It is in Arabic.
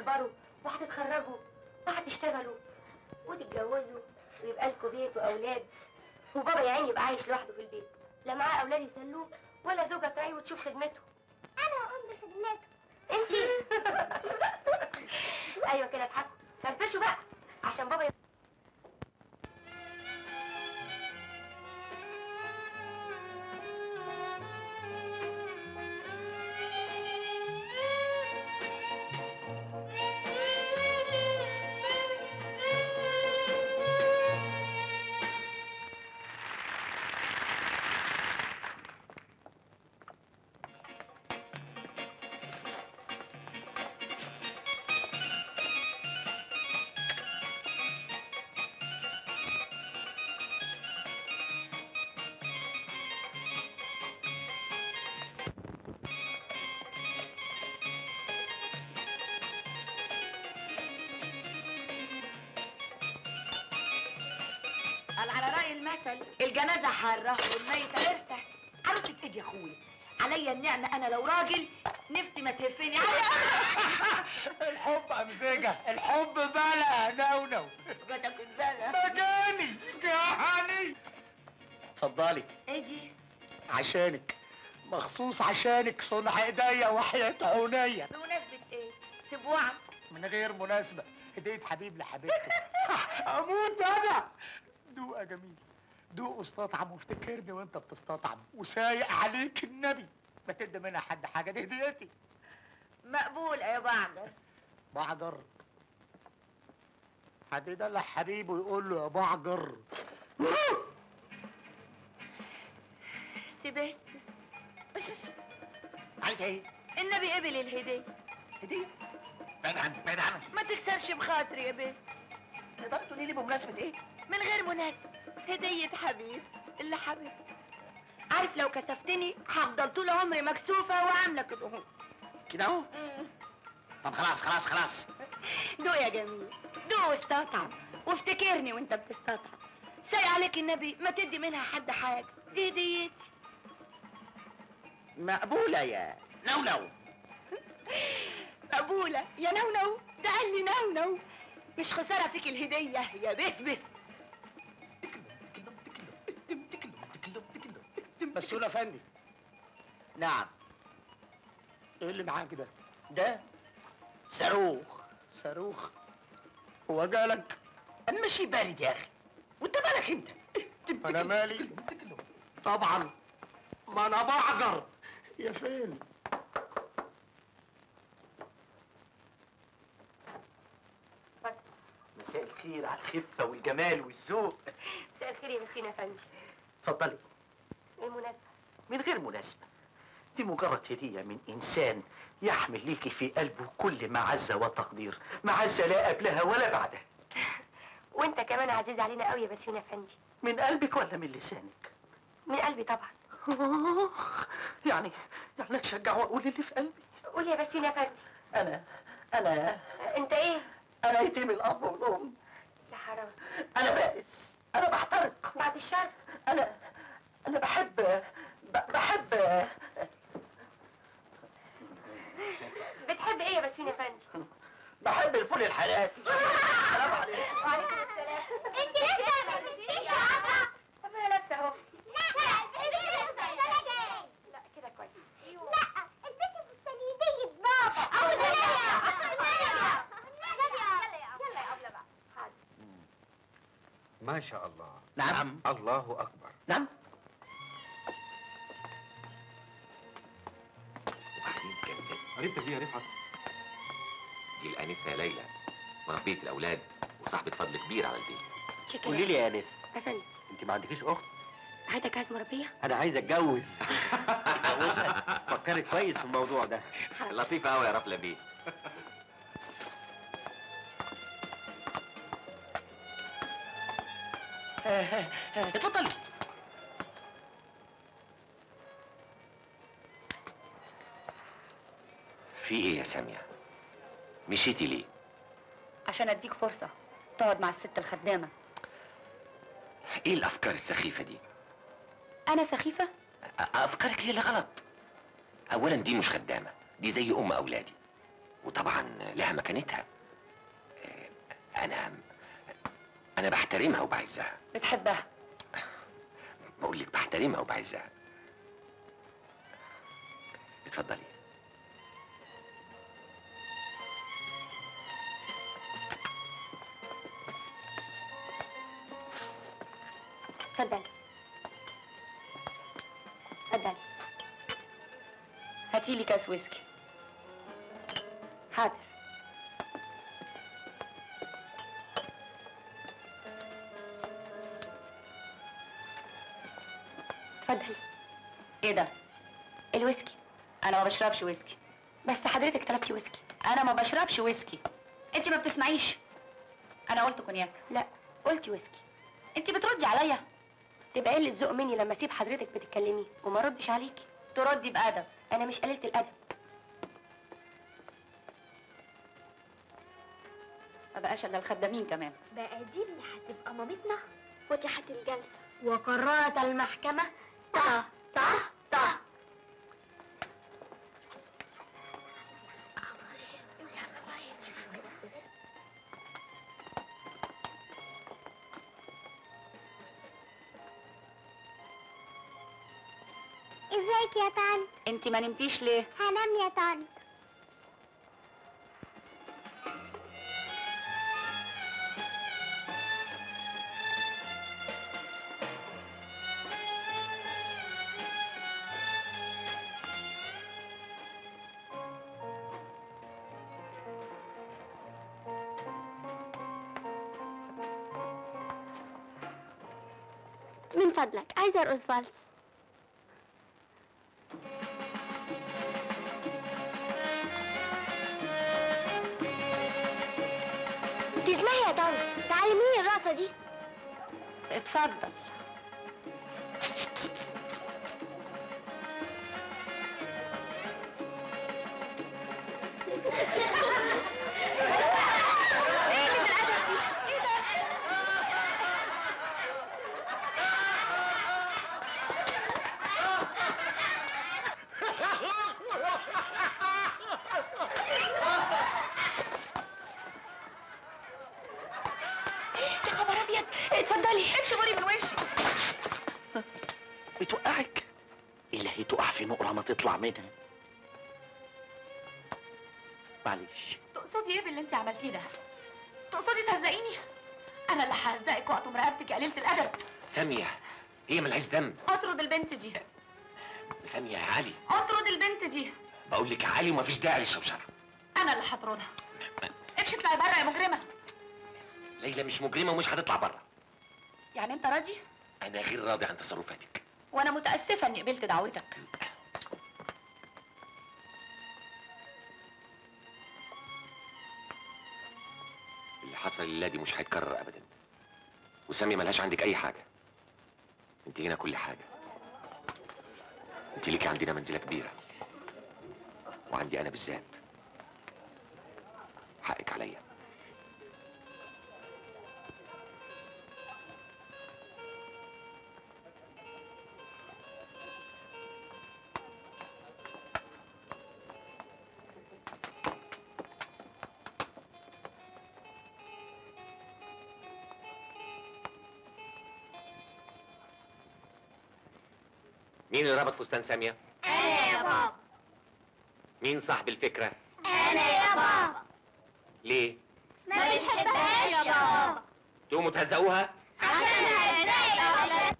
هتكبروا وهتتخرجوا وهتشتغلوا وتتجوزوا ويبقى لكم بيت واولاد، وبابا يا عيني يبقى عايش لوحده في البيت، لا معاه اولاد يسلوه ولا زوجة تراعيه وتشوف خدمته. انا هقوم بخدمته. انتي ايوه كده اضحكوا، فرفشوا بقى عشان بابا قال على رأي المثل الجنازة حارة والميت عرسة. عروسة ايد يا اخويا، عليا النعمة انا لو راجل نفسي ما تهفني الحب امزجة، الحب بلا نونو. جاتك البلا مجاني جهني. اتفضلي. ايه دي؟ عشانك، مخصوص عشانك، صنع ايديا وحياة عينيا. بمناسبة ايه؟ سبوعة؟ من غير مناسبة، هدية حبيب لحبيبته. اموت انا. دوق يا جميل، دوق واستطعم وافتكرني وانت بتستطعم، وسايق عليك النبي ما تدي منها حد حاجة، دي هديتي. مقبول يا بعجر. بعجر؟ حد يدلع حبيبه يقول له يا بعجر. سيبس بس عايز ايه؟ النبي قبل الهدية. هدية؟ بعيد عنه بعيد عنه. ما تكسرش بخاطري يا بس. تقدر تقولي لي بمناسبة ايه؟ من غير مناسبة، هدية حبيب اللي حبيب. عارف لو كسفتني هفضل طول عمري مكسوفة وعاملة كده اهو. كده اهو؟ طب خلاص خلاص خلاص. دوق يا جميل، دوق واستطعم وافتكرني وانت بتستطعم. ساي عليك النبي ما تدي منها حد حاجة، دي هديتي. مقبولة يا نونو. مقبولة يا نونو، ده قال لي نونو. مش خسارة فيك الهدية يا بسبس. مسؤول افندي. نعم. ايه اللي معاك ده؟ ده صاروخ. صاروخ؟ هو جالك؟ انا ماشي بارد يا اخي، وانت مالك انت؟ انا مالي؟ طبعا، ما انا بعجر. يا فين؟ مساء الخير على الخفة والجمال والذوق. مساء الخير يا مسكين يا فندي. اتفضلي. ايه المناسبة؟ من غير مناسبة، دي مجرد هدية من إنسان يحمل ليكي في قلبه كل معزة وتقدير، معزة لا قبلها ولا بعدها. وانت كمان عزيز علينا قوي يا بسيون يا فندي. من قلبك ولا من لسانك؟ من قلبي طبعا. يعني اتشجع واقول اللي في قلبي. قول يا بسيون يا فندي. انا انت ايه؟ انا يتيم الاب والام. يا حرام. انا بائس، انا بحترق. بعد الشر. انا بحب بتحب ايه يا بسيون يا فندي؟ بحب الفول الحلال. السلام عليكم. وعليكم السلام. انت لسه ما لبستيش يا عطا؟ طب انا لابسه اهو. لا لا كده كويس. لا البسي فستان هدية بابا. او يلا يا ابله بقى. حاضر. ما شاء الله. نعم. الله أكبر. نعم. وبعدين كمان قريبتك دي يا رفعت؟ دي الانسه ليلى، مربيه الاولاد وصاحبه فضل كبير على البيت. شكرا. قولي لي يا انسه، يا فندم، انت ما عندكيش اخت؟ عايزك عايز مربيه؟ انا عايز اتجوز. اتجوزها. فكري كويس في الموضوع ده. لطيفه قوي يا رفله بيه. اتفضلي. في ايه يا ساميه؟ مشيتي ليه؟ عشان اديك فرصة تقعد مع الست الخدامة. ايه الافكار السخيفه دي؟ انا سخيفة؟ افكارك هي اللي غلط. اولا دي مش خدامه، دي زي ام اولادي. وطبعا لها مكانتها. انا بحترمها وبعزها. بتحبها؟ بقول لك بحترمها وبعزها. اتفضلي. اتفضلي اتفضلي. هاتيلي كاس ويسكي. حاضر. اتفضلي. ايه ده؟ الويسكي. انا ما بشربش ويسكي. بس حضرتك طلبتي ويسكي. انا ما بشربش ويسكي. انت ما بتسمعيش. انا قلت كونياك. لا، قلتي ويسكي. انت بتردي عليا. تبقى قلة ذوق مني لما اسيب حضرتك بتتكلمي وما ردش عليكي. تردي بأدب. انا مش قليلة الادب. ما بقاش الا الخدامين كمان. بقى دي اللي هتبقى مامتنا. فتحت الجلسة وقررت المحكمة طه طه طه. ازيك يا طنط؟ انت ما نمتيش ليه؟ هنام يا طنط. من فضلك عايزة ارقص فالس. تسمعي يا طنط، تعلميني الرقصة دي. اتفضل. يا خبر ابيض، اتفضلي. امشي غوري من وشي. بتوقعك؟ إلهي تقع في نقرة ما تطلع منها. معلش. تقصدي ايه باللي انت عملتيه ده؟ تقصدي تهزقيني؟ انا اللي ههزقك واقطم رقبتك يا قليلة الادب. سامية، هي ملهاش ذنب. اطرد البنت دي. سامية يا علي. اطرد البنت دي. بقول لك يا علي ومفيش داعي للشوشرة. انا اللي هطردها. امشي اطلعي بره يا مجرمة. ليلى مش مجرمة ومش هتطلع بره. يعني انت راضي؟ أنا غير راضي عن تصرفاتك. وانا متأسفة اني قبلت دعوتك. اللي حصل الليلة دي مش هيتكرر أبدا. وسامية ملهاش عندك أي حاجة. أنت هنا كل حاجة. أنت ليكي عندنا منزلة كبيرة. وعندي أنا بالذات. حقك عليا. مين اللي ربط فستان سامية؟ انا يا بابا. مين صاحب الفكرة؟ انا يا بابا. ليه؟ ما بتحبهاش يا بابا. تقوموا تهزقوها؟ عشان هزايا ولا